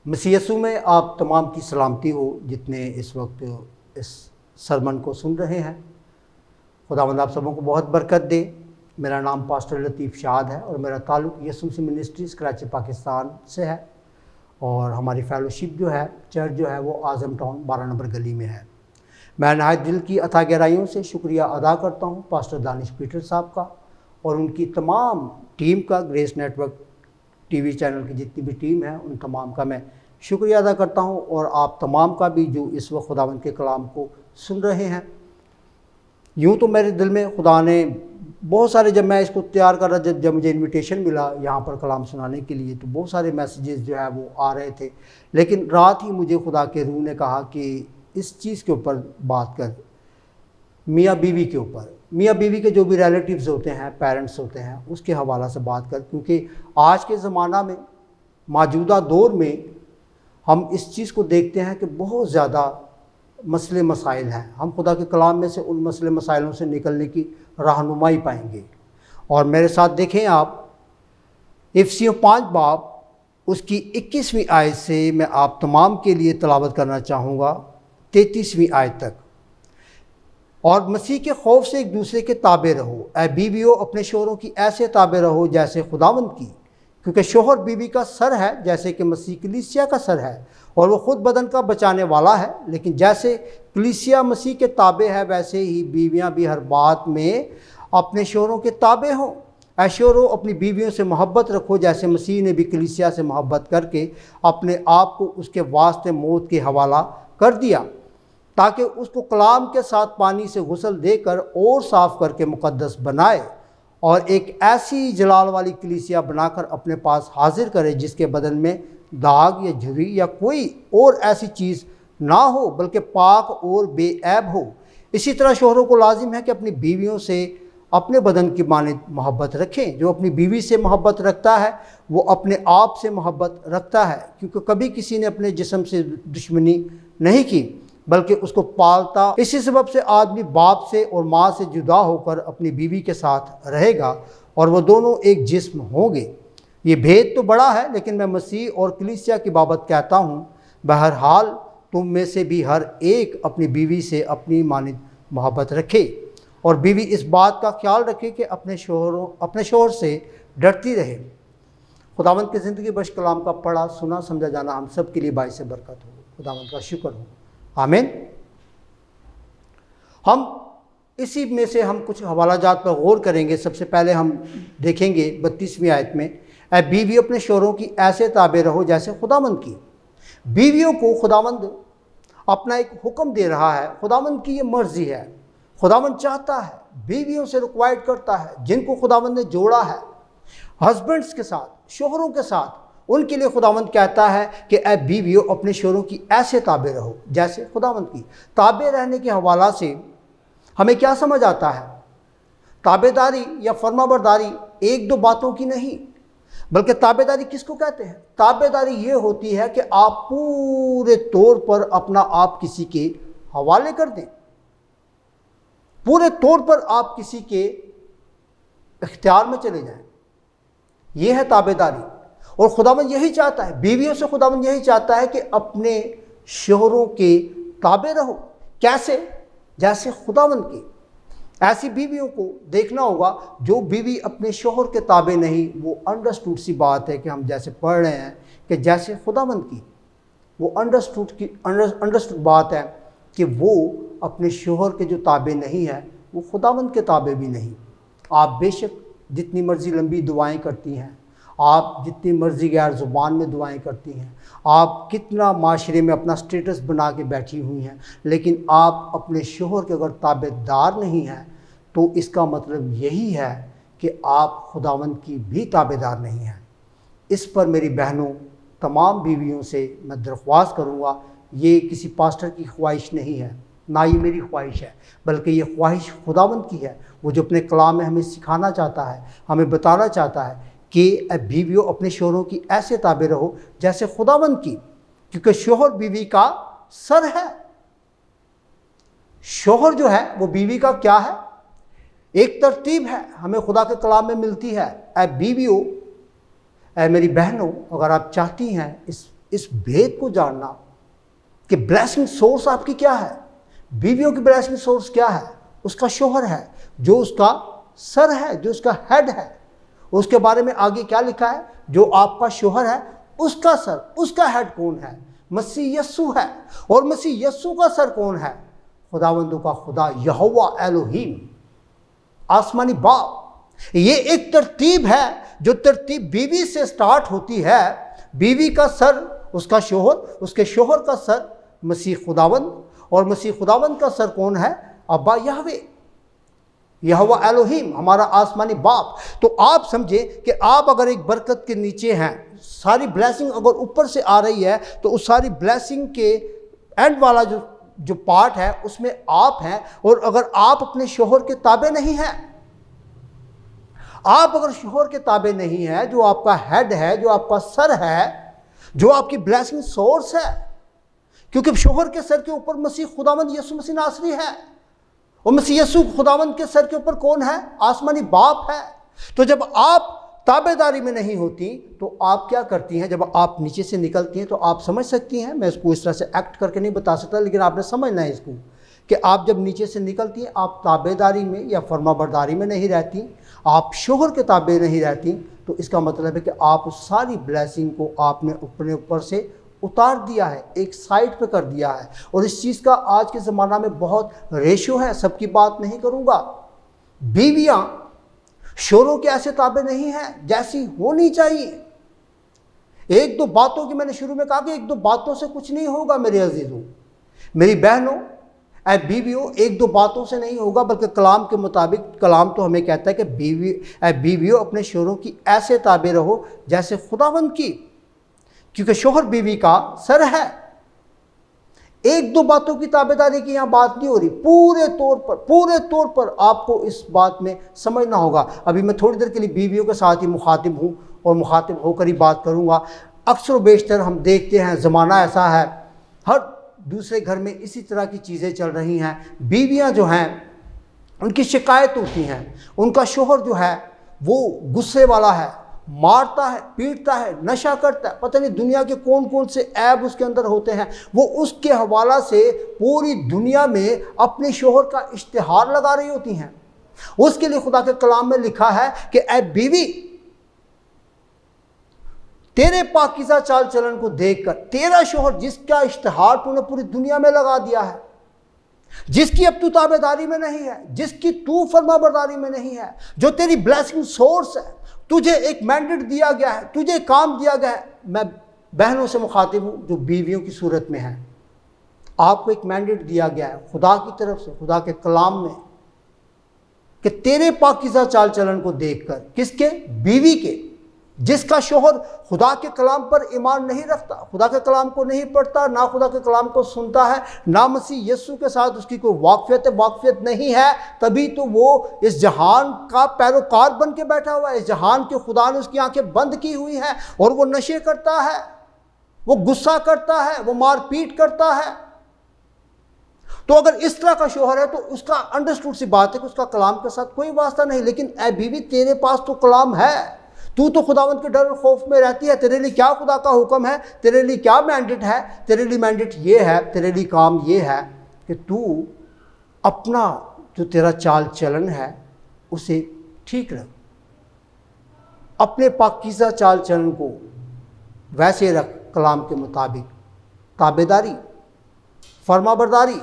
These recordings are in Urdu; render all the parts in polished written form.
مسیح یسوع میں آپ تمام کی سلامتی ہو جتنے اس وقت اس سرمن کو سن رہے ہیں۔ خداوند آپ سبوں کو بہت برکت دے۔ میرا نام پاسٹر لطیف شاد ہے اور میرا تعلق یسوع مسیح منسٹریز کراچی پاکستان سے ہے، اور ہماری فیلوشپ جو ہے چرچ جو ہے وہ اعظم ٹاؤن 12 نمبر گلی میں ہے۔ میں نہایت دل کی عطا گہرائیوں سے شکریہ ادا کرتا ہوں پاسٹر دانش پیٹر صاحب کا اور ان کی تمام ٹیم کا، Grace network T V channel کی جتنی بھی ٹیم ہے ان تمام کا میں شکریہ ادا کرتا ہوں، اور آپ تمام کا بھی جو اس وقت خداوند کے کلام کو سن رہے ہیں۔ یوں تو میرے دل میں خدا نے بہت سارے، جب میں اس کو تیار کر رہا، جب مجھے انویٹیشن ملا یہاں پر کلام سنانے کے لیے، تو بہت سارے میسیجز جو ہے وہ آ رہے تھے، لیکن رات ہی مجھے خدا کے روح نے کہا کہ اس چیز کے اوپر بات کر، میاں بیوی کے اوپر، میاں بیوی کے جو بھی ریلیٹیوز ہوتے ہیں، پیرنٹس ہوتے ہیں، اس کے حوالہ سے بات کر، کیونکہ آج کے زمانہ میں، موجودہ دور میں ہم اس چیز کو دیکھتے ہیں کہ بہت زیادہ مسئلے مسائل ہیں۔ ہم خدا کے کلام میں سے ان مسئلے مسائلوں سے نکلنے کی رہنمائی پائیں گے، اور میرے ساتھ دیکھیں آپ افسیوں 5 باب اس کی 21ویں آیت سے میں آپ تمام کے لیے تلاوت کرنا چاہوں گا 33ویں آیت تک۔ اور مسیح کے خوف سے ایک دوسرے کے تابع رہو، اے بیویو اپنے شوہروں کی ایسے تابع رہو جیسے خداوند کی، کیونکہ شوہر بیوی کا سر ہے جیسے کہ مسیح کلیسیا کا سر ہے، اور وہ خود بدن کا بچانے والا ہے۔ لیکن جیسے کلیسیا مسیح کے تابع ہے ویسے ہی بیویاں بھی ہر بات میں اپنے شوہروں کے تابع ہوں۔ اے شوہروں اپنی بیویوں سے محبت رکھو جیسے مسیح نے بھی کلیسیا سے محبت کر کے اپنے آپ کو اس کے واسطے موت کے حوالہ کر دیا، تاکہ اس کو کلام کے ساتھ پانی سے غسل دے کر اور صاف کر کے مقدس بنائے، اور ایک ایسی جلال والی کلیسیا بنا کر اپنے پاس حاضر کرے جس کے بدن میں داغ یا جھری یا کوئی اور ایسی چیز نہ ہو، بلکہ پاک اور بے عیب ہو۔ اسی طرح شوہروں کو لازم ہے کہ اپنی بیویوں سے اپنے بدن کی مانند محبت رکھیں۔ جو اپنی بیوی سے محبت رکھتا ہے وہ اپنے آپ سے محبت رکھتا ہے، کیونکہ کبھی کسی نے اپنے جسم سے دشمنی نہیں کی بلکہ اس کو پالتا۔ اسی سبب سے آدمی باپ سے اور ماں سے جدا ہو کر اپنی بیوی کے ساتھ رہے گا، اور وہ دونوں ایک جسم ہوں گے۔ یہ بھید تو بڑا ہے، لیکن میں مسیح اور کلیسیا کی بابت کہتا ہوں، بہرحال تم میں سے بھی ہر ایک اپنی بیوی سے اپنی مانند محبت رکھے، اور بیوی اس بات کا خیال رکھے کہ اپنے شوہر سے ڈرتی رہے۔ خداوند کے زندگی بخش کلام کا پڑھا سنا سمجھا جانا ہم سب کے لیے باعث برکت ہو۔ خداوند کا شکر ہو، آمین۔ ہم اسی میں سے ہم کچھ حوالہ جات پر غور کریں گے۔ سب سے پہلے ہم دیکھیں گے 32ویں آیت میں، اے بیوی اپنے شوہروں کی ایسے تابع رہو جیسے خداوند کی۔ بیویوں کو خداوند اپنا ایک حکم دے رہا ہے، خداوند کی یہ مرضی ہے، خداوند چاہتا ہے، بیویوں سے ریکوائرڈ کرتا ہے، جن کو خداوند نے جوڑا ہے ہسبینڈز کے ساتھ، شوہروں کے ساتھ، ان کے لیے خداوند کہتا ہے کہ اے بیویوں اپنے شوہروں کی ایسے تابع رہو جیسے خداوند کی۔ تابع رہنے کے حوالہ سے ہمیں کیا سمجھ آتا ہے؟ تابع داری یا فرما برداری ایک دو باتوں کی نہیں، بلکہ تابع داری کس کو کہتے ہیں؟ تابع داری یہ ہوتی ہے کہ آپ پورے طور پر اپنا آپ کسی کے حوالے کر دیں، پورے طور پر آپ کسی کے اختیار میں چلے جائیں، یہ ہے تابع داری۔ اور خداوند یہی چاہتا ہے، بیویوں سے خداوند یہی چاہتا ہے کہ اپنے شوہروں کے تابع رہو۔ کیسے؟ جیسے خداوند کے۔ ایسی بیویوں کو دیکھنا ہوگا جو بیوی اپنے شوہر کے تابع نہیں، وہ انڈرسٹوڈ سی بات ہے کہ ہم جیسے پڑھ رہے ہیں کہ جیسے خداوند کی، وہ انڈرسٹوڈ بات ہے کہ وہ اپنے شوہر کے جو تابع نہیں ہے وہ خداوند کے تابع بھی نہیں۔ آپ بے شک جتنی مرضی لمبی دعائیں کرتی ہیں، آپ جتنی مرضی غیر زبان میں دعائیں کرتی ہیں، آپ کتنا معاشرے میں اپنا سٹیٹس بنا کے بیٹھی ہوئی ہیں، لیکن آپ اپنے شوہر کے اگر تابع دار نہیں ہیں تو اس کا مطلب یہی ہے کہ آپ خداوند کی بھی تابع دار نہیں ہیں۔ اس پر میری بہنوں، تمام بیویوں سے میں درخواست کروں گا، یہ کسی پاسٹر کی خواہش نہیں ہے، نہ یہ میری خواہش ہے، بلکہ یہ خواہش خداوند کی ہے۔ وہ جو اپنے کلام میں ہمیں سکھانا چاہتا ہے، ہمیں بتانا چاہتا ہے کہ اے بیویوں اپنے شوہروں کی ایسے تابع رہو جیسے خداوند کی، کیونکہ شوہر بیوی کا سر ہے۔ شوہر جو ہے وہ بیوی کا کیا ہے؟ ایک ترتیب ہے، ہمیں خدا کے کلام میں ملتی ہے۔ اے بیویوں، اے میری بہنوں، اگر آپ چاہتی ہیں اس اس بھید کو جاننا کہ بلیسنگ سورس آپ کی کیا ہے. بیویوں کی بلیسنگ سورس کیا ہے؟ اس کا شوہر ہے جو اس کا سر ہے, جو اس کا ہیڈ ہے. اس کے بارے میں آگے کیا لکھا ہے؟ جو آپ کا شوہر ہے اس کا سر, اس کا ہیڈ کون ہے؟ مسیح یسوع ہے. اور مسیح یسوع کا سر کون ہے؟ خداوندوں کا خدا یہوہ الوہیم, آسمانی باپ. یہ ایک ترتیب ہے جو ترتیب بیوی سے سٹارٹ ہوتی ہے. بیوی کا سر اس کا شوہر, اس کے شوہر کا سر مسیح خداوند, اور مسیح خداوند کا سر کون ہے؟ ابا یہوہ, یہوہ الوہیم, ہمارا آسمانی باپ. تو آپ سمجھیں کہ آپ اگر ایک برکت کے نیچے ہیں, ساری بلیسنگ اگر اوپر سے آ رہی ہے تو اس ساری بلیسنگ کے اینڈ والا جو پارٹ ہے اس میں آپ ہیں. اور اگر آپ اپنے شوہر کے تابع نہیں ہیں, آپ اگر شوہر کے تابع نہیں ہیں, جو آپ کا ہیڈ ہے, جو آپ کا سر ہے, جو آپ کی بلیسنگ سورس ہے, کیونکہ شوہر کے سر کے اوپر مسیح خداوند یسوع مسیح ناصری ہے, اور مسیح یسوع خداوند کے سر کے اوپر کون ہے؟ آسمانی باپ ہے. تو جب آپ تابع داری میں نہیں ہوتی تو آپ کیا کرتی ہیں؟ جب آپ نیچے سے نکلتی ہیں تو آپ سمجھ سکتی ہیں, میں اس کو اس طرح سے ایکٹ کر کے نہیں بتا سکتا, لیکن آپ نے سمجھنا ہے اس کو, کہ آپ جب نیچے سے نکلتی ہیں آپ تابع داری میں یا فرما برداری میں نہیں رہتی, آپ شوہر کے تابع نہیں رہتی, تو اس کا مطلب ہے کہ آپ اس ساری بلیسنگ کو آپ نے اپنے اوپر سے اتار دیا ہے, ایک سائڈ پہ کر دیا ہے. اور اس چیز کا آج کے زمانہ میں بہت ریشو ہے, سب کی بات نہیں کروں گا. بیویاں شوہروں کے ایسے تابع نہیں ہیں جیسی ہونی چاہیے. ایک دو باتوں کی, میں نے شروع میں کہا کہ ایک دو باتوں سے کچھ نہیں ہوگا میرے عزیزوں, میری بہنوں, اے بیویوں, ایک دو باتوں سے نہیں ہوگا, بلکہ کلام کے مطابق, کلام تو ہمیں کہتا ہے کہ بیویوں اپنے شوہروں کی ایسے تابع رہو جیسے خداوند کی, کیونکہ شوہر بیوی کا سر ہے. ایک دو باتوں کی تابع داری کی یہاں بات نہیں ہو رہی, پورے طور پر آپ کو اس بات میں سمجھنا ہوگا. ابھی میں تھوڑی دیر کے لیے بیویوں کے ساتھ ہی مخاطب ہوں اور مخاطب ہو کر ہی بات کروں گا. اکثر و بیشتر ہم دیکھتے ہیں زمانہ ایسا ہے, ہر دوسرے گھر میں اسی طرح کی چیزیں چل رہی ہیں. بیویاں جو ہیں ان کی شکایت ہوتی ہیں, ان کا شوہر جو ہے وہ غصے والا ہے, مارتا ہے, پیٹتا ہے, نشہ کرتا ہے, پتہ نہیں دنیا کے کون کون سے عیب اس کے اندر ہوتے ہیں. وہ اس کے حوالہ سے پوری دنیا میں اپنے شوہر کا اشتہار لگا رہی ہوتی ہیں. اس کے لیے خدا کے کلام میں لکھا ہے کہ اے بیوی, تیرے پاکیزہ چال چلن کو دیکھ کر, تیرا شوہر جس کا اشتہار تو نے پوری دنیا میں لگا دیا ہے, جس کی اب تو تابع داری میں نہیں ہے, جس کی تو فرما برداری میں نہیں ہے, جو تیری بلیسنگ سورس ہے, تجھے ایک مینڈیٹ دیا گیا ہے, تجھے کام دیا گیا ہے. میں بہنوں سے مخاطب ہوں جو بیویوں کی صورت میں ہیں. آپ کو ایک مینڈیٹ دیا گیا ہے خدا کی طرف سے, خدا کے کلام میں, کہ تیرے پاکیزہ چال چلن کو دیکھ کر. کس کے؟ بیوی کے, جس کا شوہر خدا کے کلام پر ایمان نہیں رکھتا, خدا کے کلام کو نہیں پڑھتا, نہ خدا کے کلام کو سنتا ہے, نہ مسیح یسوع کے ساتھ اس کی کوئی واقفیت نہیں ہے, تبھی تو وہ اس جہان کا پیروکار بن کے بیٹھا ہوا ہے. اس جہان کے خدا نے اس کی آنکھیں بند کی ہوئی ہیں, اور وہ نشے کرتا ہے, وہ غصہ کرتا ہے, وہ مار پیٹ کرتا ہے. تو اگر اس طرح کا شوہر ہے تو اس کا انڈرسٹوڈ سی بات ہے کہ اس کا کلام کے ساتھ کوئی واسطہ نہیں. لیکن اے بیوی, تیرے پاس تو کلام ہے, تو خداوند کے ڈر و خوف میں رہتی ہے. تیرے لیے کیا خدا کا حکم ہے, تیرے لیے کیا مینڈیٹ ہے؟ تیرے لیے مینڈیٹ یہ ہے, تیرے لیے کام یہ ہے کہ تو اپنا جو تیرا چال چلن ہے اسے ٹھیک رکھ, اپنے پاکیزہ چال چلن کو ویسے رکھ کلام کے مطابق, تابع داری, فرما برداری.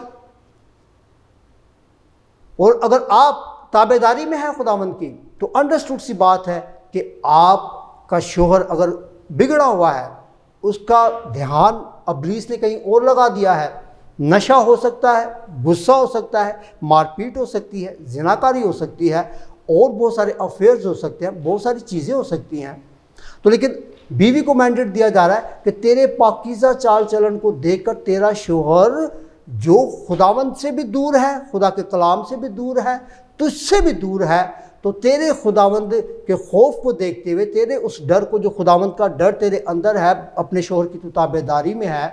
اور اگر آپ تابع داری میں ہیں خداوند کی تو انڈرسٹوڈ سی بات ہے کہ آپ کا شوہر اگر بگڑا ہوا ہے, اس کا دھیان ابلیس نے کہیں اور لگا دیا ہے, نشہ ہو سکتا ہے, غصہ ہو سکتا ہے, مار پیٹ ہو سکتی ہے, زناکاری ہو سکتی ہے, اور بہت سارے افیئرز ہو سکتے ہیں, بہت ساری چیزیں ہو سکتی ہیں. تو لیکن بیوی کو مینڈیٹ دیا جا رہا ہے کہ تیرے پاکیزہ چال چلن کو دیکھ کر تیرا شوہر جو خداوند سے بھی دور ہے, خدا کے کلام سے بھی دور ہے, تجھ سے بھی دور ہے, تو تیرے خداوند کے خوف کو دیکھتے ہوئے, تیرے اس ڈر کو, جو خداوند کا ڈر تیرے اندر ہے, اپنے شوہر کی تو تابع داری میں ہے,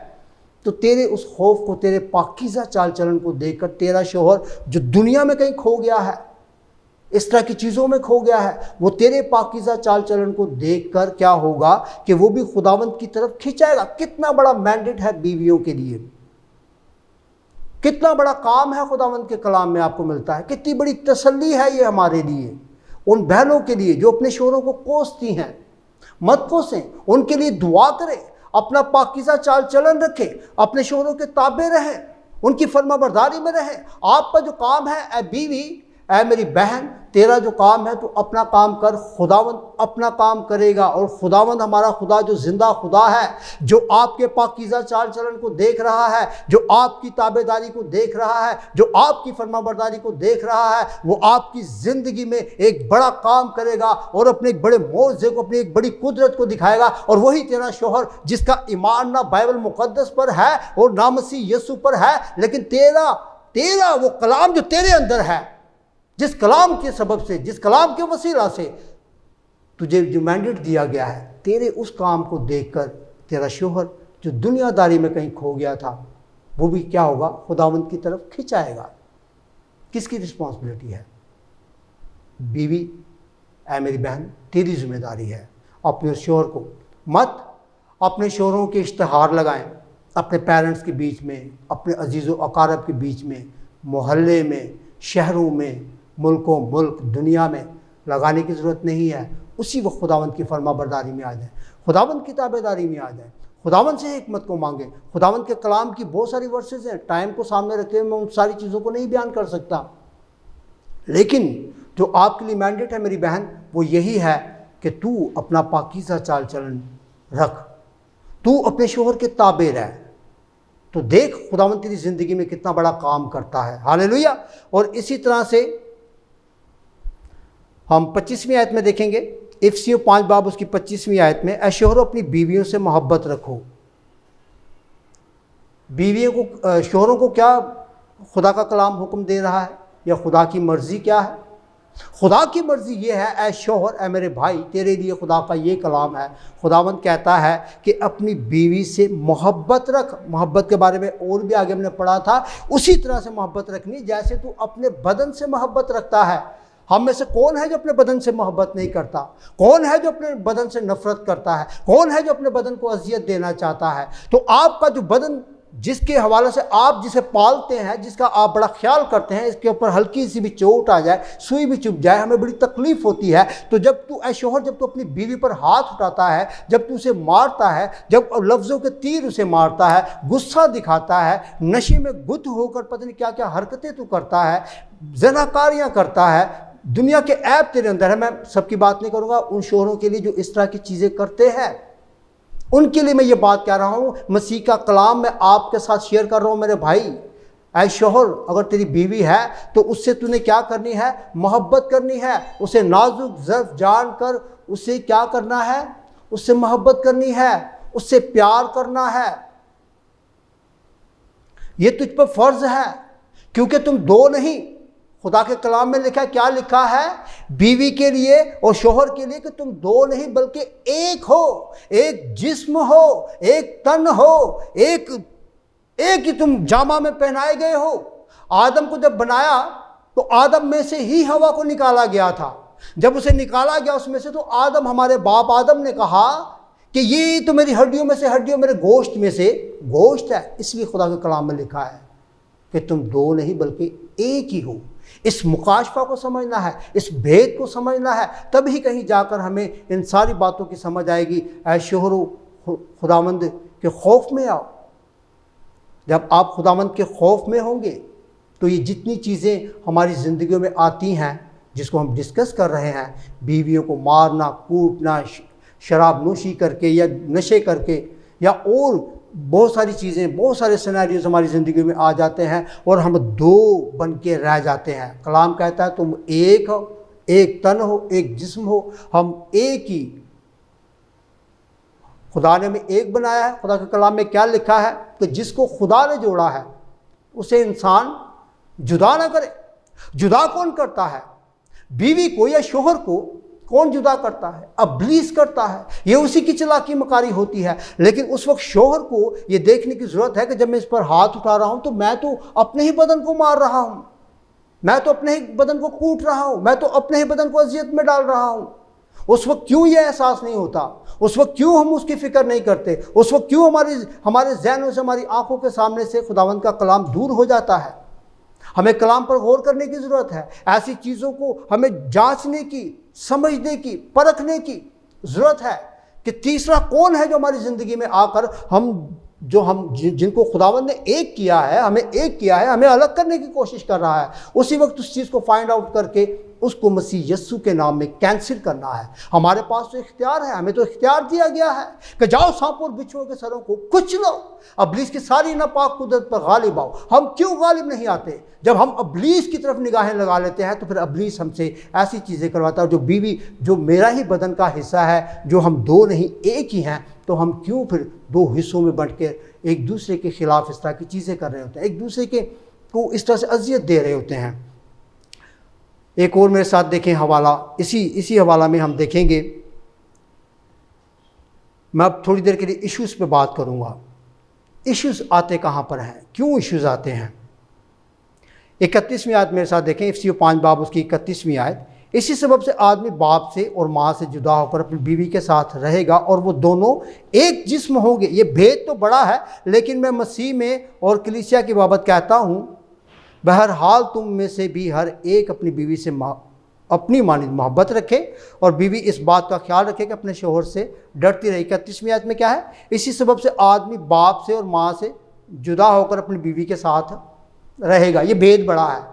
تو تیرے اس خوف کو, تیرے پاکیزہ چال چلن کو دیکھ کر تیرا شوہر جو دنیا میں کہیں کھو گیا ہے, اس طرح کی چیزوں میں کھو گیا ہے، وہ تیرے پاکیزہ چال چلن کو دیکھ کر کیا ہوگا کہ وہ بھی خداوند کی طرف کھنچائے گا۔ کتنا بڑا مینڈیٹ ہے بیویوں کے لیے، کتنا بڑا کام ہے خداوند کے کلام میں آپ کو ملتا ہے، کتنی بڑی تسلی ہے یہ ہمارے لیے، ان بہنوں کے لیے جو اپنے شوہروں کو کوستی ہیں۔ مت کوسیں، ان کے لیے دعا کریں، اپنا پاکیزہ چال چلن رکھیں، اپنے شوہروں کے تابع رہیں، ان کی فرما برداری میں رہیں۔ آپ کا جو کام ہے اے بیوی، اے میری بہن، تیرا جو کام ہے تو اپنا کام کر، خداوند اپنا کام کرے گا۔ اور خداوند ہمارا خدا جو زندہ خدا ہے، جو آپ کے پاکیزہ چال چلن کو دیکھ رہا ہے، جو آپ کی تابع داری کو دیکھ رہا ہے، جو آپ کی فرما برداری کو دیکھ رہا ہے، وہ آپ کی زندگی میں ایک بڑا کام کرے گا اور اپنے ایک بڑے معجزے کو، اپنی ایک بڑی قدرت کو دکھائے گا۔ اور وہی تیرا شوہر جس کا ایمان نہ بائبل مقدس پر ہے اور نہ مسیح یسوع پر ہے، لیکن تیرا وہ کلام جو تیرے اندر ہے، جس کلام کے سبب سے، جس کلام کے وسیلہ سے تجھے جو مینڈیٹ دیا گیا ہے، تیرے اس کام کو دیکھ کر تیرا شوہر جو دنیا داری میں کہیں کھو گیا تھا، وہ بھی کیا ہوگا؟ خداوند کی طرف کھنچائے گا۔ کس کی رسپانسبلٹی ہے؟ بیوی، اے میری بہن، تیری ذمہ داری ہے اپنے شوہر کو۔ مت اپنے شوہروں کے اشتہار لگائیں اپنے پیرنٹس کے بیچ میں، اپنے عزیز و اقارب کے بیچ میں، محلے میں، شہروں میں، ملک دنیا میں لگانے کی ضرورت نہیں ہے۔ اسی وقت خداوند کی فرما برداری میں آ جائیں، خداوند کی تابع داری میں آ جائیں، خداوند سے حکمت کو مانگیں۔ خداوند کے کلام کی بہت ساری ورسز ہیں، ٹائم کو سامنے رکھتے ہوئے میں ان ساری چیزوں کو نہیں بیان کر سکتا، لیکن جو آپ کے لیے مینڈیٹ ہے میری بہن، وہ یہی ہے کہ تو اپنا پاکیزہ چال چلن رکھ، تو اپنے شوہر کے تابع رہ، تو دیکھ خداوند تیری زندگی میں کتنا بڑا کام کرتا ہے۔ ہاللیلویہ۔ اور اسی طرح سے ہم 25ویں آیت میں دیکھیں گے، افسیوں 5 باب اس کی 25ویں آیت میں، اے شوہرو اپنی بیویوں سے محبت رکھو۔ بیویوں کو، شوہروں کو کیا خدا کا کلام حکم دے رہا ہے، یا خدا کی مرضی کیا ہے؟ خدا کی مرضی یہ ہے اے شوہر، اے میرے بھائی، تیرے لیے خدا کا یہ کلام ہے۔ خداوند کہتا ہے کہ اپنی بیوی سے محبت رکھ۔ محبت کے بارے میں اور بھی آگے ہم نے پڑھا تھا، اسی طرح سے محبت رکھنی جیسے تو اپنے بدن سے محبت رکھتا ہے۔ ہم میں سے کون ہے جو اپنے بدن سے محبت نہیں کرتا؟ کون ہے جو اپنے بدن سے نفرت کرتا ہے؟ کون ہے جو اپنے بدن کو اذیت دینا چاہتا ہے؟ تو آپ کا جو بدن، جس کے حوالے سے آپ جسے پالتے ہیں، جس کا آپ بڑا خیال کرتے ہیں، اس کے اوپر ہلکی سی بھی چوٹ آ جائے، سوئی بھی چبھ جائے، ہمیں بڑی تکلیف ہوتی ہے۔ تو جب تو اے شوہر، جب تو اپنی بیوی پر ہاتھ اٹھاتا ہے، جب تو اسے مارتا ہے، جب لفظوں کے تیر اسے مارتا ہے، غصہ دکھاتا ہے، نشے میں گت ہو کر پتہ نہیں کیا کیا حرکتیں تو کرتا ہے، زناکاریاں کرتا ہے، دنیا کے عیب تیرے اندر ہے۔ میں سب کی بات نہیں کروں گا، ان شوہروں کے لیے جو اس طرح کی چیزیں کرتے ہیں، ان کے لیے میں یہ بات کہہ رہا ہوں، مسیح کا کلام میں آپ کے ساتھ شیئر کر رہا ہوں میرے بھائی۔ اے شوہر، اگر تیری بیوی ہے تو اس سے تو نے کیا کرنی ہے؟ محبت کرنی ہے، اسے نازک ظرف جان کر اسے کیا کرنا ہے؟ اس سے محبت کرنی ہے، اس سے پیار کرنا ہے۔ یہ تجھ پر فرض ہے، کیونکہ تم دو نہیں، خدا کے کلام میں لکھا ہے، کیا لکھا ہے؟ بیوی کے لیے اور شوہر کے لیے کہ تم دو نہیں بلکہ ایک ہو، ایک جسم ہو، ایک تن ہو، ایک ہی تم جامع میں پہنائے گئے ہو۔ آدم کو جب بنایا تو آدم میں سے ہی ہوا کو نکالا گیا تھا۔ جب اسے نکالا گیا اس میں سے، تو آدم، ہمارے باپ آدم نے کہا کہ یہ تو میری ہڈیوں میں سے ہڈیوں، میرے گوشت میں سے گوشت ہے۔ اس لیے خدا کے کلام میں لکھا ہے کہ تم دو نہیں بلکہ ایک ہی ہو۔ اس مکاشفہ کو سمجھنا ہے، اس بھید کو سمجھنا ہے، تبھی کہیں جا کر ہمیں ان ساری باتوں کی سمجھ آئے گی۔ اے شوہرو، خداوند کے خوف میں آؤ۔ جب آپ خداوند کے خوف میں ہوں گے تو یہ جتنی چیزیں ہماری زندگیوں میں آتی ہیں، جس کو ہم ڈسکس کر رہے ہیں، بیویوں کو مارنا، کوٹنا، شراب نوشی کر کے یا نشے کر کے، یا اور بہت ساری چیزیں، بہت سارے سیناریوز ہماری زندگی میں آ جاتے ہیں اور ہم دو بن کے رہ جاتے ہیں۔ کلام کہتا ہے تم ایک ہو، ایک تن ہو، ایک جسم ہو، ہم ایک ہی۔ خدا نے ہمیں ایک بنایا ہے۔ خدا کے کلام میں کیا لکھا ہے کہ جس کو خدا نے جوڑا ہے اسے انسان جدا نہ کرے۔ جدا کون کرتا ہے؟ بیوی کو یا شوہر کو کون جدا کرتا ہے؟ ابلیس کرتا ہے۔ یہ اسی کی چلاکی مکاری ہوتی ہے۔ لیکن اس وقت شوہر کو یہ دیکھنے کی ضرورت ہے کہ جب میں اس پر ہاتھ اٹھا رہا ہوں تو میں تو اپنے ہی بدن کو مار رہا ہوں۔ میں تو اپنے ہی بدن کو کوٹ رہا ہوں، میں تو اپنے ہی بدن کو اذیت میں ڈال رہا ہوں۔ اس وقت کیوں یہ احساس نہیں ہوتا؟ اس وقت کیوں ہم اس کی فکر نہیں کرتے؟ اس وقت کیوں ہمارے ذہنوں سے، ہماری آنکھوں کے سامنے سے خداوند کا کلام دور ہو جاتا ہے؟ ہمیں کلام پر غور کرنے کی ضرورت ہے، ایسی چیزوں کو ہمیں جانچنے کی، سمجھنے کی، پرکھنے کی ضرورت ہے کہ تیسرا کون ہے جو ہماری زندگی میں آ کر جن کو خداوند نے ایک کیا ہے، ہمیں ایک کیا ہے، ہمیں الگ کرنے کی کوشش کر رہا ہے۔ اسی وقت اس چیز کو فائنڈ آؤٹ کر کے اس کو مسیح یسوع کے نام میں کینسل کرنا ہے۔ ہمارے پاس تو اختیار ہے، ہمیں تو اختیار دیا گیا ہے کہ جاؤ سانپوں اور بچھوؤں کے سروں کو کچلو، ابلیس کی ساری ناپاک قدرت پر غالب آؤ۔ ہم کیوں غالب نہیں آتے؟ جب ہم ابلیس کی طرف نگاہیں لگا لیتے ہیں تو پھر ابلیس ہم سے ایسی چیزیں کرواتا ہے۔ جو بیوی جو میرا ہی بدن کا حصہ ہے، جو ہم دو نہیں ایک ہی ہیں، تو ہم کیوں پھر دو حصوں میں بٹ کے ایک دوسرے کے خلاف اس طرح کی چیزیں کر رہے ہوتے ہیں، ایک دوسرے کو اس طرح سے اذیت دے رہے ہوتے ہیں۔ ایک اور میرے ساتھ دیکھیں حوالہ، اسی حوالہ میں ہم دیکھیں گے۔ میں اب تھوڑی دیر کے لیے ایشوز پہ بات کروں گا۔ ایشوز آتے کہاں پر ہیں؟ کیوں ایشوز آتے ہیں؟ 31ویں آیت میرے ساتھ دیکھیں، افسیوں 5 باب اس کی 31ویں آیت۔ اسی سبب سے آدمی باپ سے اور ماں سے جدا ہو کر اپنی بیوی کے ساتھ رہے گا اور وہ دونوں ایک جسم ہوں گے۔ یہ بھید تو بڑا ہے، لیکن میں مسیح میں اور کلیسیا کی بابت کہتا ہوں، بہرحال تم میں سے بھی ہر ایک اپنی بیوی سے اپنی مانند محبت رکھے، اور بیوی اس بات کا خیال رکھے کہ اپنے شوہر سے ڈرتی رہے۔ 31ویں آیت میں کیا ہے؟ اسی سبب سے آدمی باپ سے اور ماں سے جدا ہو کر اپنی بیوی کے ساتھ رہے گا۔ یہ بھید بڑا ہے۔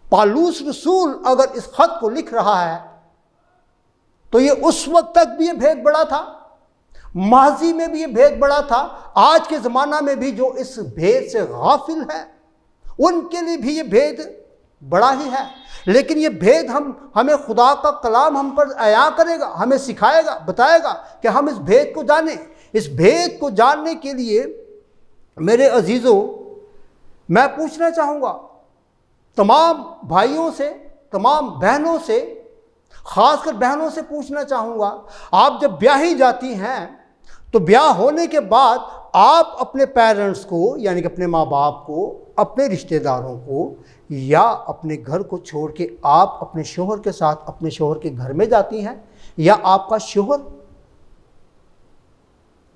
پالوس رسول اگر اس خط کو لکھ رہا ہے تو یہ اس وقت تک بھی یہ بھید بڑا تھا، ماضی میں بھی یہ بھید بڑا تھا، آج کے زمانہ میں بھی جو اس بھید سے غافل ہے ان کے لیے بھی یہ بھید بڑا ہی ہے۔ لیکن یہ بھید ہمیں خدا کا کلام ہم پر عیاں کرے گا، ہمیں سکھائے گا، بتائے گا کہ ہم اس بھید کو جانیں۔ اس بھید کو جاننے کے لیے میرے عزیزوں، میں پوچھنا چاہوں گا تمام بھائیوں سے، تمام بہنوں سے، خاص کر بہنوں سے پوچھنا چاہوں گا، آپ جب بیاہی جاتی ہیں تو بیاہ ہونے کے بعد آپ اپنے پیرنٹس کو، یعنی کہ اپنے ماں باپ کو، اپنے رشتہ داروں کو، یا اپنے گھر کو چھوڑ کے آپ اپنے شوہر کے ساتھ اپنے شوہر کے گھر میں جاتی ہیں، یا آپ کا شوہر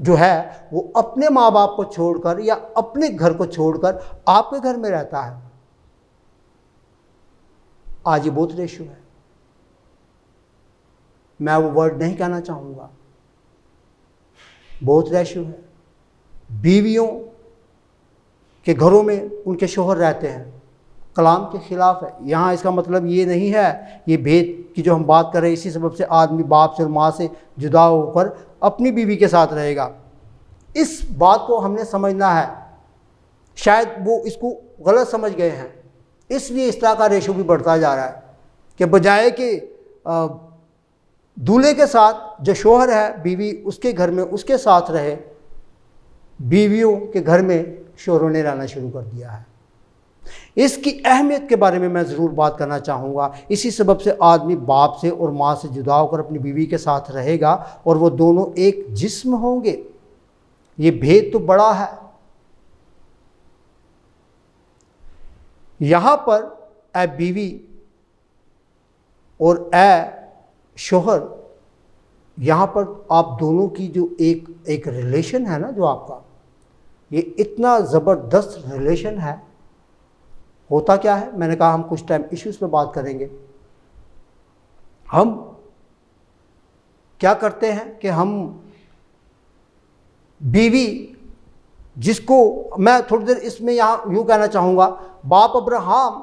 جو ہے وہ اپنے ماں باپ کو چھوڑ کر یا اپنے گھر کو چھوڑ کر آپ کے گھر میں رہتا ہے؟ آج یہ بہت ریشو ہے۔ میں وہ ورڈ نہیں کہنا چاہوں گا، بہت ریشو ہے۔ بیویوں کے گھروں میں ان کے شوہر رہتے ہیں، کلام کے خلاف ہے۔ یہاں اس کا مطلب یہ نہیں ہے، یہ بھید کی جو ہم بات کر رہے ہیں، اسی سبب سے آدمی باپ سے اور ماں سے جدا ہو کر اپنی بیوی کے ساتھ رہے گا۔ اس بات کو ہم نے سمجھنا ہے۔ شاید وہ اس کو غلط سمجھ گئے ہیں، اس لیے اس طرح کا ریشو بھی بڑھتا جا رہا ہے کہ بجائے کہ دولہے کے ساتھ جو شوہر ہے، بیوی اس کے گھر میں اس کے ساتھ رہے، بیویوں کے گھر میں شوہروں نے رہنا شروع کر دیا ہے۔ اس کی اہمیت کے بارے میں ضرور بات کرنا چاہوں گا۔ اسی سبب سے آدمی باپ سے اور ماں سے جدا ہو کر اپنی بیوی کے ساتھ رہے گا اور وہ دونوں ایک جسم ہوں گے۔ یہ بھید تو بڑا ہے۔ یہاں پر اے بیوی اور اے شوہر، یہاں پر آپ دونوں کی جو ایک ریلیشن ہے نا، جو آپ کا یہ اتنا زبردست ریلیشن ہے۔ ہوتا کیا ہے؟ میں نے کہا ہم کچھ ٹائم ایشوز پہ بات کریں گے۔ ہم کیا کرتے ہیں کہ ہم بیوی، جس کو میں تھوڑی دیر اس میں یہاں یوں کہنا چاہوں گا، باپ ابراہم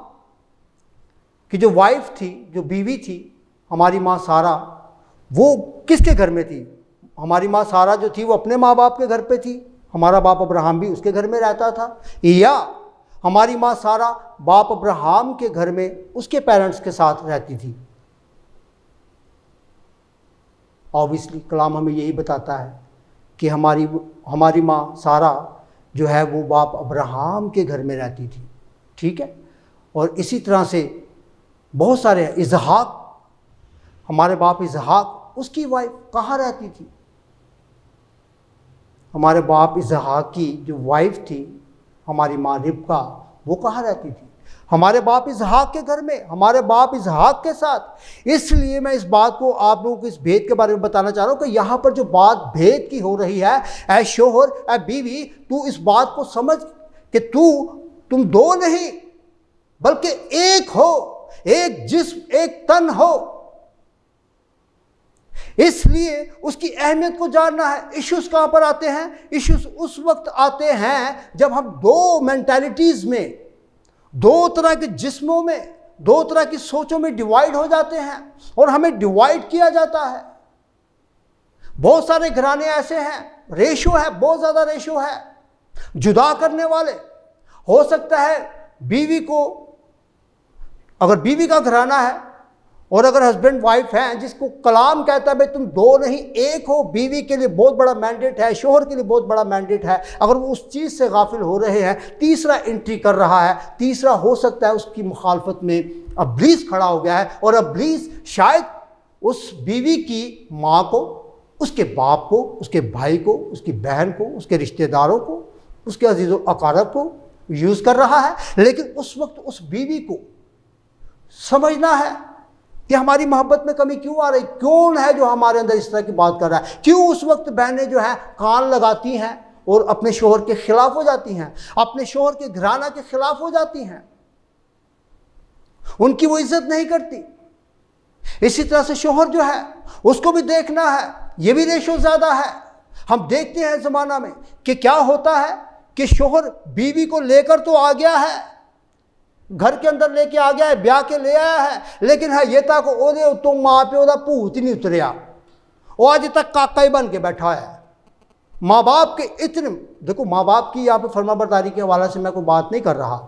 کی جو وائف تھی، جو بیوی تھی، ہماری ماں سارہ، وہ کس کے گھر میں تھی؟ ہماری ماں سارہ جو تھی وہ اپنے ماں باپ کے گھر پہ تھی، ہمارا باپ ابراہم بھی اس کے گھر میں رہتا تھا، یا ہماری ماں سارہ باپ ابراہم کے گھر میں اس کے پیرنٹس کے ساتھ رہتی تھی؟ آبویسلی کلام ہمیں یہی بتاتا ہے کہ ہماری ماں سارہ جو ہے وہ باپ ابراہم کے گھر میں رہتی تھی، ٹھیک ہے؟ اور اسی طرح سے بہت سارے، اسحاق، ہمارے باپ اسحاق، اس کی وائف کہاں رہتی تھی؟ ہمارے باپ اسحاق کی جو وائف تھی، ہماری ماں ربکا، وہ کہاں رہتی تھی؟ ہمارے باپ اسحاق کے گھر میں، ہمارے باپ اسحاق کے ساتھ۔ اس لیے میں اس بات کو آپ لوگوں کو اس بھید کے بارے میں بتانا چاہ رہا ہوں کہ یہاں پر جو بات بھید کی ہو رہی ہے، اے شوہر، اے بیوی، تو اس بات کو سمجھ کہ تم دو نہیں بلکہ ایک ہو، ایک جسم، ایک تن ہو۔ اس لیے اس کی اہمیت کو جاننا ہے۔ ایشوز کہاں پر آتے ہیں؟ ایشوز اس وقت آتے ہیں جب ہم دو مینٹالٹیز میں، دو طرح کے جسموں میں، دو طرح کی سوچوں میں ڈیوائیڈ ہو جاتے ہیں اور ہمیں ڈیوائیڈ کیا جاتا ہے۔ بہت سارے گھرانے ایسے ہیں، ریشو ہے، بہت زیادہ ریشو ہے جدا کرنے والے۔ ہو سکتا ہے بیوی کو، اگر بیوی کا گھرانہ ہے اور اگر ہسبینڈ وائف ہیں جس کو کلام کہتا ہے بھئی تم دو نہیں ایک ہو، بیوی کے لیے بہت بڑا مینڈیٹ ہے، شوہر کے لیے بہت بڑا مینڈیٹ ہے، اگر وہ اس چیز سے غافل ہو رہے ہیں، تیسرا انٹری کر رہا ہے، تیسرا ہو سکتا ہے اس کی مخالفت میں ابلیس کھڑا ہو گیا ہے، اور ابلیس شاید اس بیوی کی ماں کو، اس کے باپ کو، اس کے بھائی کو، اس کی بہن کو، اس کے رشتہ داروں کو، اس کے عزیز و اقارب کو یوز کر رہا ہے۔ لیکن اس وقت اس بیوی کو سمجھنا ہے کہ ہماری محبت میں کمی کیوں آ رہی، کون ہے جو ہمارے اندر اس طرح کی بات کر رہا ہے، کیوں اس وقت بہنیں جو ہیں کان لگاتی ہیں اور اپنے شوہر کے خلاف ہو جاتی ہیں، اپنے شوہر کے گھرانہ کے خلاف ہو جاتی ہیں، ان کی وہ عزت نہیں کرتی۔ اسی طرح سے شوہر جو ہے اس کو بھی دیکھنا ہے، یہ بھی ریشو زیادہ ہے۔ ہم دیکھتے ہیں زمانہ میں کہ کیا ہوتا ہے کہ شوہر بیوی کو لے کر تو آ گیا ہے، گھر کے اندر لے کے آ گیا ہے، بیاہ کے لے آیا ہے، لیکن ہے یہ تھا کہ او دے تو ماں پہ دا پوت ہی نہیں اتریا، وہ آج تک کاکا ہی بن کے بیٹھا ہے۔ ماں باپ کے اتنے، دیکھو ماں باپ کی یہاں پہ فرما برداری کے حوالے سے میں کوئی بات نہیں کر رہا،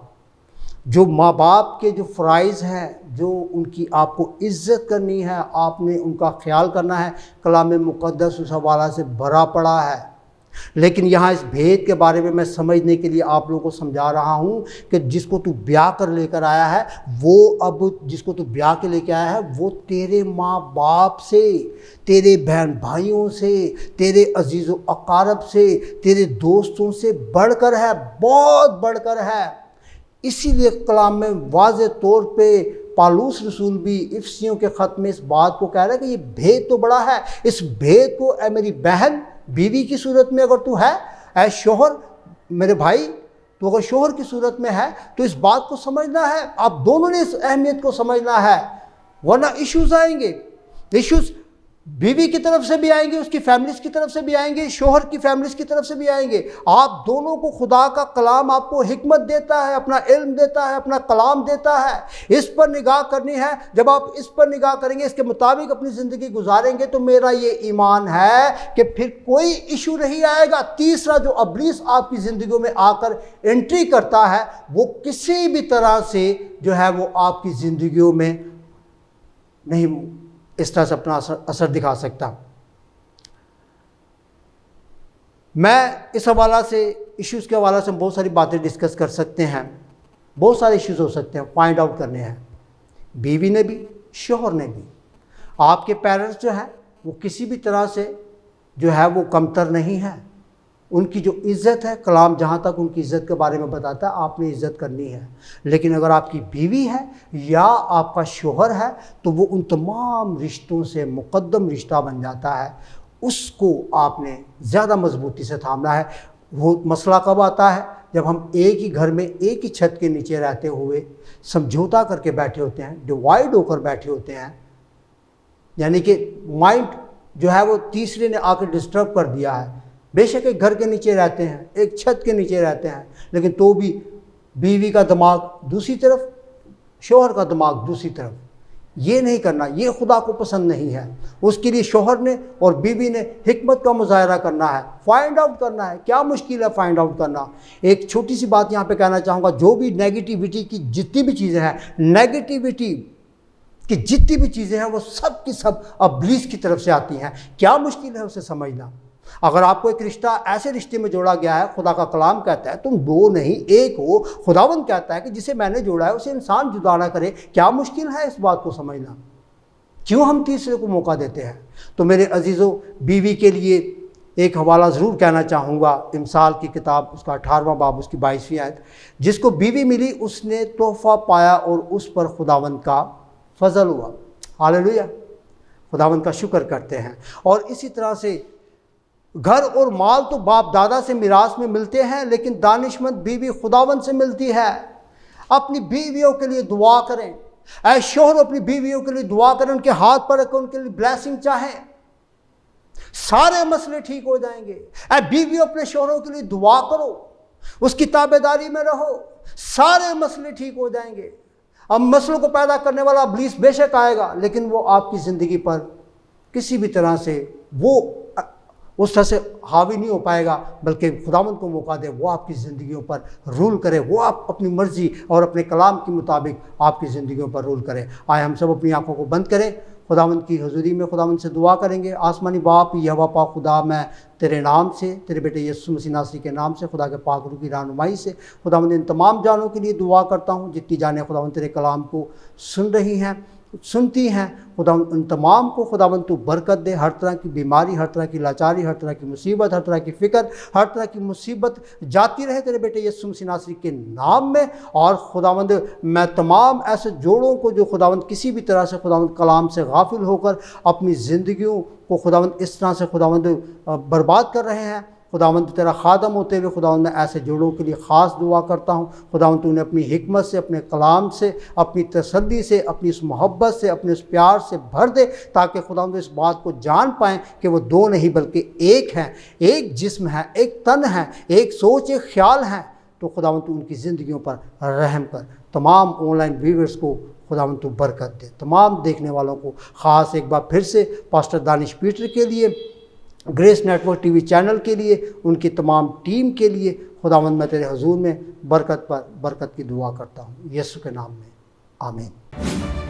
جو ماں باپ کے جو فرائض ہیں، جو ان کی آپ کو عزت کرنی ہے، آپ نے ان کا خیال کرنا ہے، کلام مقدس اس حوالہ سے بھرا پڑا ہے۔ لیکن یہاں اس بھید کے بارے میں سمجھنے کے لیے آپ لوگوں کو سمجھا رہا ہوں کہ جس کو تو بیاہ کر لے کر آیا ہے، وہ اب جس کو تو بیاہ کے لے کے آیا ہے وہ تیرے ماں باپ سے، تیرے بہن بھائیوں سے، تیرے عزیز و اقارب سے، تیرے دوستوں سے بڑھ کر ہے، بہت بڑھ کر ہے۔ اسی لیے کلام میں واضح طور پہ پالوس رسول بھی افسیوں کے خط میں اس بات کو کہہ رہا ہے کہ یہ بھید تو بڑا ہے، اس بھید کو اے میری بہن بیوی کی صورت میں اگر تو ہے، اے شوہر میرے بھائی تو اگر شوہر کی صورت میں ہے تو اس بات کو سمجھنا ہے، آپ دونوں نے اس اہمیت کو سمجھنا ہے، ورنہ ایشوز آئیں گے۔ ایشوز بیوی کی طرف سے بھی آئیں گے، اس کی فیملیز کی طرف سے بھی آئیں گے، شوہر کی فیملیز کی طرف سے بھی آئیں گے۔ آپ دونوں کو خدا کا کلام آپ کو حکمت دیتا ہے، اپنا علم دیتا ہے، اپنا کلام دیتا ہے، اس پر نگاہ کرنی ہے۔ جب آپ اس پر نگاہ کریں گے، اس کے مطابق اپنی زندگی گزاریں گے تو میرا یہ ایمان ہے کہ پھر کوئی ایشو نہیں آئے گا۔ تیسرا جو ابلیس آپ کی زندگیوں میں آ کر انٹری کرتا ہے، وہ کسی بھی طرح سے جو ہے وہ آپ کی زندگیوں میں نہیں اس طرح سے اپنا اثر دکھا سکتا۔ میں اس حوالہ سے ایشوز کے حوالے سے بہت ساری باتیں ڈسکس کر سکتے ہیں، بہت سارے ایشوز ہو سکتے ہیں، فائنڈ آؤٹ کرنے ہیں، بیوی نے بھی شوہر نے بھی۔ آپ کے پیرنٹس جو ہیں وہ کسی بھی طرح سے جو ہے وہ کمتر نہیں ہے، ان کی جو عزت ہے، کلام جہاں تک ان کی عزت کے بارے میں بتاتا ہے آپ نے عزت کرنی ہے۔ لیکن اگر آپ کی بیوی ہے یا آپ کا شوہر ہے تو وہ ان تمام رشتوں سے مقدم رشتہ بن جاتا ہے، اس کو آپ نے زیادہ مضبوطی سے تھامنا ہے۔ وہ مسئلہ کب آتا ہے؟ جب ہم ایک ہی گھر میں ایک ہی چھت کے نیچے رہتے ہوئے سمجھوتا کر کے بیٹھے ہوتے ہیں، ڈیوائیڈ ہو کر بیٹھے ہوتے ہیں، یعنی کہ مائنڈ جو ہے وہ تیسرے نے آ کے ڈسٹرب کر دیا ہے۔ بے شک ایک گھر کے نیچے رہتے ہیں، ایک چھت کے نیچے رہتے ہیں، لیکن تو بھی بیوی کا دماغ دوسری طرف، شوہر کا دماغ دوسری طرف۔ یہ نہیں کرنا، یہ خدا کو پسند نہیں ہے۔ اس کے لیے شوہر نے اور بیوی نے حکمت کا مظاہرہ کرنا ہے، فائنڈ آؤٹ کرنا ہے۔ کیا مشکل ہے فائنڈ آؤٹ کرنا؟ ایک چھوٹی سی بات یہاں پہ کہنا چاہوں گا، جو بھی نیگیٹیوٹی کی جتنی بھی چیزیں ہیں، نیگیٹیوٹی کہ جتنی بھی چیزیں ہیں وہ سب کی سب ابلیس کی طرف سے آتی ہیں۔ کیا مشکل ہے اسے سمجھنا؟ اگر آپ کو ایک رشتہ ایسے رشتے میں جوڑا گیا ہے، خدا کا کلام کہتا ہے تم دو نہیں ایک ہو، خداوند کہتا ہے کہ جسے میں نے جوڑا ہے اسے انسان جدا نہ کرے، کیا مشکل ہے اس بات کو سمجھنا؟ کیوں ہم تیسرے کو موقع دیتے ہیں؟ تو میرے عزیزوں، بیوی کے لیے ایک حوالہ ضرور کہنا چاہوں گا، امثال کی کتاب اس کا 18واں باب اس کی 22ویں آیت، جس کو بیوی ملی اس نے تحفہ پایا اور اس پر خداوند کا فضل ہوا۔ ہاللیلویہ، خداوند کا شکر کرتے ہیں۔ اور اسی طرح سے گھر اور مال تو باپ دادا سے میراث میں ملتے ہیں، لیکن دانشمند بیوی خداوند سے ملتی ہے۔ اپنی بیویوں کے لیے دعا کریں، اے شوہر اپنی بیویوں کے لیے دعا کریں، ان کے ہاتھ پر رکھیں، ان کے لیے بلیسنگ چاہیں، سارے مسئلے ٹھیک ہو جائیں گے۔ اے بیویوں اپنے شوہروں کے لیے دعا کرو، اس کی تابعداری میں رہو، سارے مسئلے ٹھیک ہو جائیں گے۔ اب مسئلوں کو پیدا کرنے والا ابلیس بے شک آئے گا، لیکن وہ آپ کی زندگی پر کسی بھی طرح سے وہ اس طرح سے حاوی نہیں ہو پائے گا، بلکہ خداوند کو موقع دے وہ آپ کی زندگیوں پر رول کرے، وہ آپ اپنی مرضی اور اپنے کلام کے مطابق آپ کی زندگیوں پر رول کرے۔ آئے ہم سب اپنی آنکھوں کو بند کریں، خداوند کی حضوری میں خداوند سے دعا کریں گے۔ آسمانی باپ یہوہ پاک خدا، میں تیرے نام سے، تیرے بیٹے یسوع مسیح ناصری کے نام سے، خدا کے پاک روح کی رہنمائی سے خداوند ان تمام جانوں کے لیے دعا کرتا ہوں جتنی جانیں خداوند تیرے کلام کو سن رہی ہیں، سنتی ہیں۔ خداوند ان تمام کو خداوند تو برکت دے، ہر طرح کی بیماری، ہر طرح کی لاچاری، ہر طرح کی مصیبت، ہر طرح کی فکر، ہر طرح کی مصیبت جاتی رہے تیرے بیٹے یسوع مسیح ناصری کے نام میں۔ اور خداوند میں تمام ایسے جوڑوں کو جو خداوند کسی بھی طرح سے خداوند کلام سے غافل ہو کر اپنی زندگیوں کو خداوند اس طرح سے خداوند برباد کر رہے ہیں، خداوند تیرا خادم ہوتے ہوئے خداوند میں ایسے جوڑوں کے لیے خاص دعا کرتا ہوں۔ خداوند تو انہیں اپنی حکمت سے، اپنے کلام سے، اپنی تسلی سے، اپنی اس محبت سے، اپنے اس پیار سے بھر دے، تاکہ خداوند اس بات کو جان پائیں کہ وہ دو نہیں بلکہ ایک ہیں، ایک جسم ہے، ایک تن ہے، ایک سوچ، ایک خیال ہے۔ تو خداوند تو ان کی زندگیوں پر رحم کر۔ تمام آن لائن ویورز کو خداوند تو برکت دے، تمام دیکھنے والوں کو خاص ایک بار پھر سے پاسٹر دانش پیٹر کے لیے، Grace network T V channel کے لیے، ان کی تمام ٹیم کے لیے خداوند میں تیرے حضور میں برکت پر برکت کی دعا کرتا ہوں، یسوع کے نام میں، آمین۔